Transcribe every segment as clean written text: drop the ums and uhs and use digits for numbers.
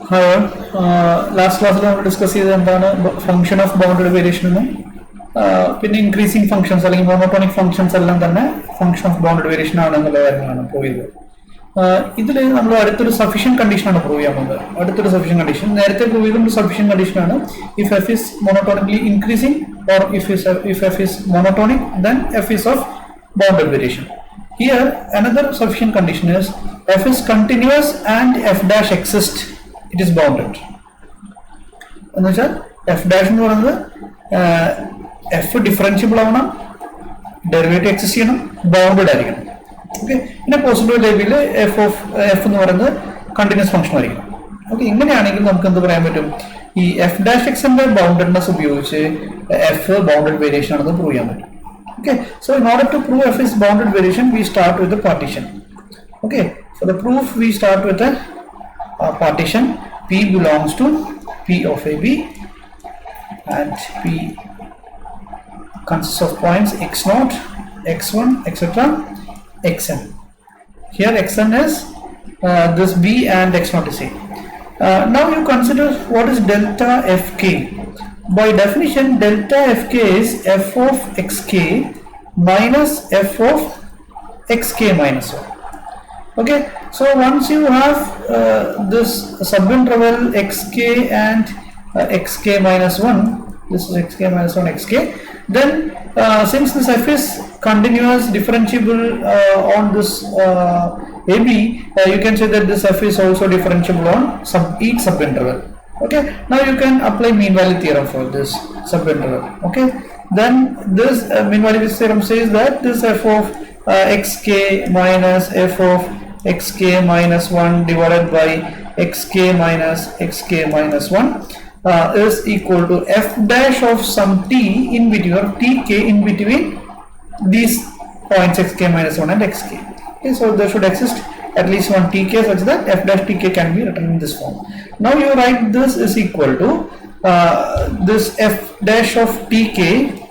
However, last class we discussed the function of bounded variation. Increasing functions, monotonic functions, function of bounded variation. This is sufficient condition. Sufficient condition. Sufficient condition if f is monotonically increasing, or if f is monotonic, then f is of bounded variation. Here, another sufficient condition is f is continuous and f dash exists. It is bounded. F dash f differentiable derivative exists bounded. Okay. In a possible level, f of f continuous function. Okay. In the f dash x and boundedness f bounded variation. Okay. So in order to prove f is bounded variation, we start with the partition. Okay. For the proof, we start with a partition. P belongs to P of AB, and P consists of points x0, x1, etc. xn. Here xn is this B and x0 is A. Now you consider what is delta fk. By definition, delta fk is f of xk minus f of xk minus 1. Okay, so once you have this subinterval xk and xk minus 1, this is xk minus 1 xk, then since this f is continuous differentiable on this AB, you can say that this f is also differentiable on each subinterval. Okay, now you can apply mean value theorem for this subinterval. Okay, then this mean value theorem says that this f of xk minus f of xk minus 1 divided by xk minus 1 is equal to f dash of some t in between, or tk in between these points xk minus 1 and xk. Okay, so there should exist at least one tk such that f dash tk can be written in this form. Now you write this is equal to this f dash of tk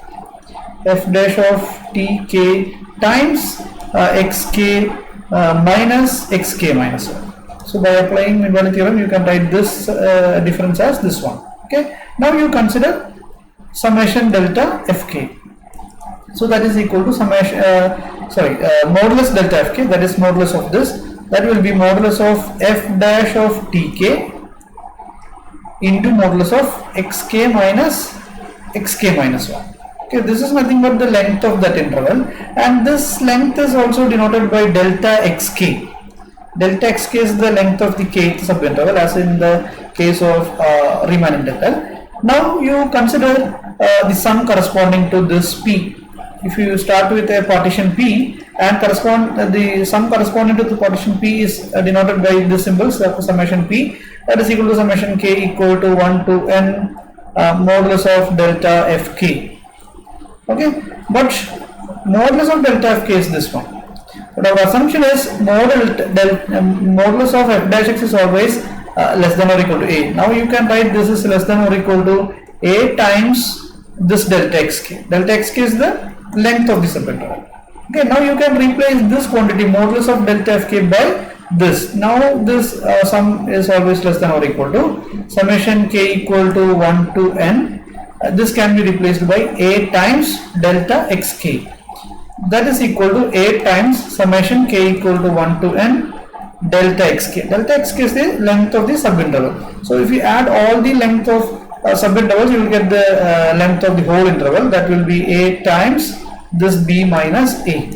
times xk minus xk minus 1. So by applying mean value theorem, you can write this difference as this one. Okay. Now you consider summation delta fk. So that is equal to summation, modulus delta fk. That is modulus of this. That will be modulus of f dash of tk into modulus of xk minus 1. Okay, this is nothing but the length of that interval, and this length is also denoted by delta xk. Delta xk is the length of the kth subinterval, as in the case of Riemann integral. Now you consider the sum corresponding to this p. If you start with a partition p and the sum corresponding to the partition p is denoted by this symbol, summation p, that is equal to summation k equal to 1 to n modulus of delta fk. Okay, but modulus of delta fk is this one. But our assumption is modulus of f dash x is always less than or equal to a. Now you can write this is less than or equal to a times this delta xk. Delta xk is the length of the subinterval. Okay, now you can replace this quantity modulus of delta fk by this. Now this sum is always less than or equal to summation k equal to 1 to n. This can be replaced by a times delta xk. That is equal to a times summation k equal to 1 to n delta xk. Delta xk is the length of the subinterval. So if you add all the length of subintervals, you will get the length of the whole interval. That will be a times this b minus a.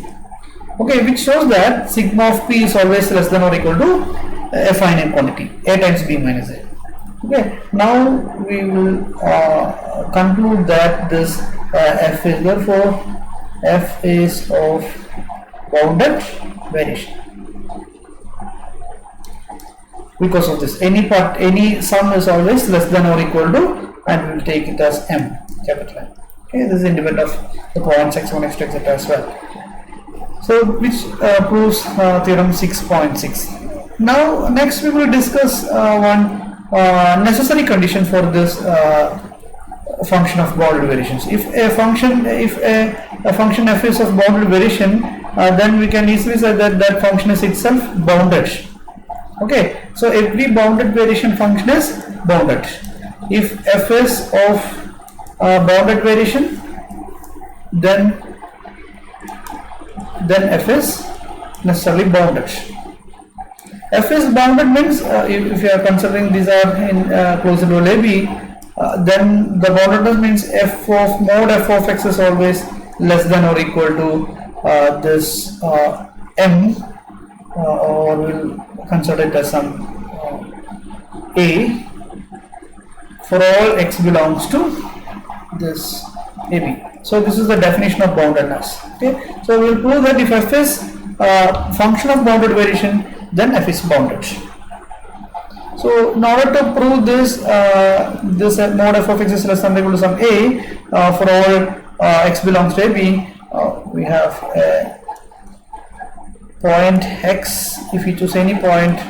Okay, which shows that sigma of p is always less than or equal to a finite quantity, a times b minus a. Okay, now we will conclude that this f is, therefore f is of bounded variation. Because of this, any sum is always less than or equal to, and we will take it as m, capital M. Okay, this is independent of the points x1, x2, etc. as well. So which proves theorem 6.6. Now next we will discuss one necessary condition for this function of bounded variations. If a function f is of bounded variation, then we can easily say that that function is itself bounded. Okay, so every bounded variation function is bounded. If f is of bounded variation, then f is necessarily bounded. F is bounded means if you are considering these are in closed interval AB, then the boundedness means f of mod f of x is always less than or equal to this m, or we'll consider it as some a for all x belongs to this AB. So this is the definition of boundedness. Okay, so we will prove that if f is function of bounded variation, then f is bounded. So in order to prove this, this mod f of x is less than or equal to some a for all x belongs to AB, we have a point x. If we choose any point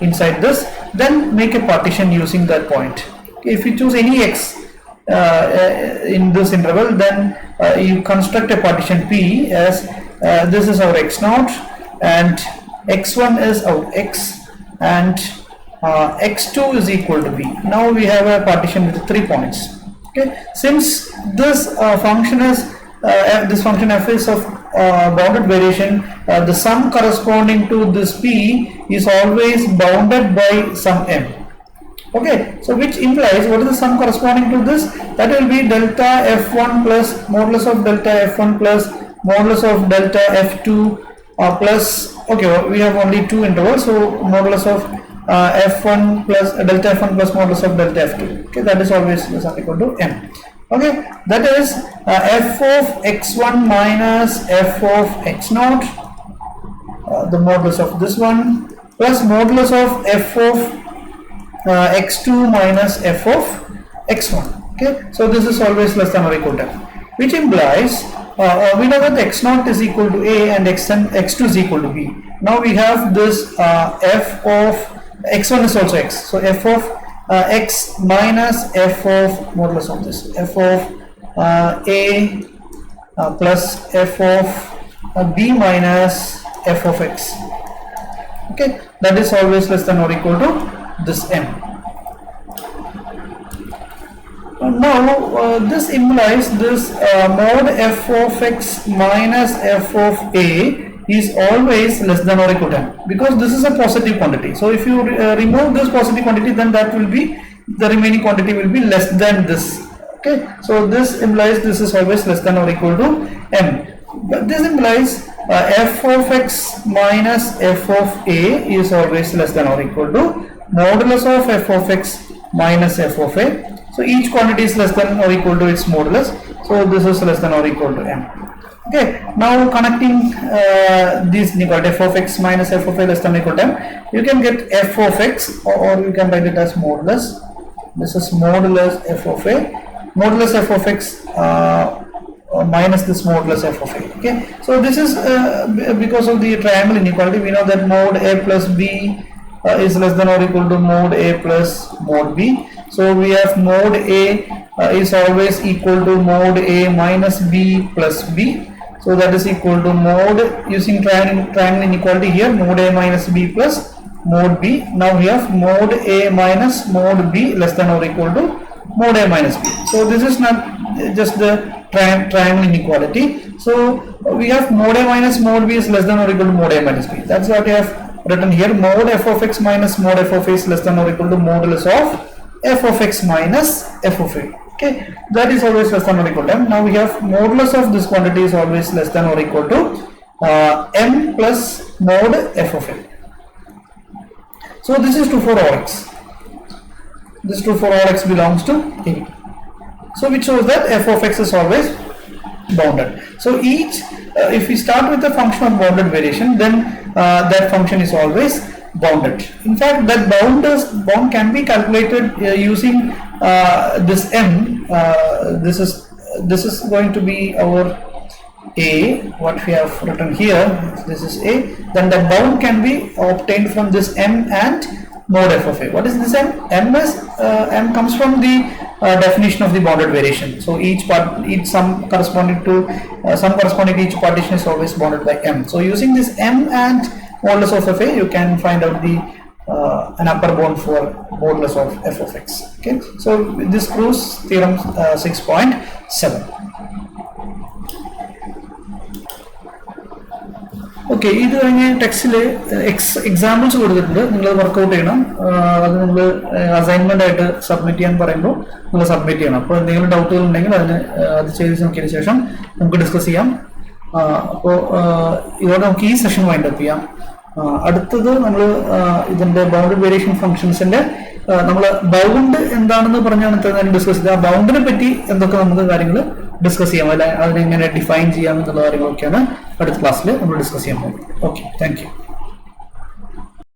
inside this, then make a partition using that point. Okay, if you choose any x in this interval, then you construct a partition P as this is our x0 and x1 is our x and x2 is equal to b. Now we have a partition with 3 points. Okay, since this function is this function f is of bounded variation, the sum corresponding to this p is always bounded by some m. Okay, so which implies what is the sum corresponding to this? That will be delta f1 plus modulus of delta f1 plus modulus of delta f2 plus, okay, we have only 2 intervals, so modulus of f1 plus delta f1 plus modulus of delta f2. Okay, that is always less than or equal to m. Okay, that is f of x1 minus f of x0, the modulus of this one, plus modulus of f of x2 minus f of x1. Okay, so this is always less than or equal to m, which implies we know that x0 is equal to a and x2 is equal to b. Now we have this f of x1 is also x, so f of x minus f of modulus of this f of a plus f of b minus f of x. Okay, that is always less than or equal to this m. Now this implies this mod f of x minus f of a is always less than or equal to m, because this is a positive quantity. So if you remove this positive quantity, then that will be, the remaining quantity will be less than this. Okay, so this implies this is always less than or equal to m. But this implies f of x minus f of a is always less than or equal to modulus of f of x minus f of a. So each quantity is less than or equal to its modulus, so this is less than or equal to m. Okay, now connecting these inequality f of x minus f of a less than or equal to m, you can get f of x, or you can write it as modulus. This is modulus f of a, modulus f of x minus this modulus f of a. Okay, so this is because of the triangle inequality. We know that mod a plus b is less than or equal to mod a plus mod b. So we have mod a is always equal to mod a minus b plus b. So that is equal to mod, using triangle inequality here, mod a minus b plus mod b. Now we have mod a minus mod b less than or equal to mod a minus b. So this is not just the triangle inequality. So we have mod a minus mod b is less than or equal to mod a minus b. That's what we have written here. Mod f of x minus mod f of a is less than or equal to modulus of f of x minus f of a. Okay, that is always less than or equal to m. Now we have modulus of this quantity is always less than or equal to m plus mod f of a. So this is true for all x. This is true for all x belongs to a. So which shows that f of x is always bounded. So each, if we start with the function of bounded variation, then that function is always bounded. In fact, that bound can be calculated using this m. This is going to be our a, what we have written here. This is a. Then the bound can be obtained from this m and mod f of a. What is this m? M comes from the definition of the bounded variation. So each sum corresponding to each partition is always bounded by m. So using this m and modulus of f a, you can find out the an upper bound for modulus of f of x. Okay, so this proves theorem 6.7. Okay, this text examples workout assignment submit submit doubt discuss this session wind up. അടുത്തത് നമ്മൾ ഇതിന്റെ bounded variation ഫംഗ്ഷൻസിന്റെ നമ്മൾ bound എന്താണെന്ന് പറഞ്ഞാണ് discuss ചെയ്തത്. ആ ബൗണ്ടിനെ പറ്റി എന്തൊക്കെ നമുക്ക് കാര്യങ്ങൾ ഡിസ്കസ് ചെയ്യാം, അല്ലെ അതിനെങ്ങനെ ഡിഫൈൻ ചെയ്യാം എന്നുള്ള കാര്യങ്ങളൊക്കെയാണ് അടുത്ത ക്ലാസ്സിൽ നമ്മൾ ഡിസ്കസ് ചെയ്യാൻ പോകുന്നത്. Okay, thank you.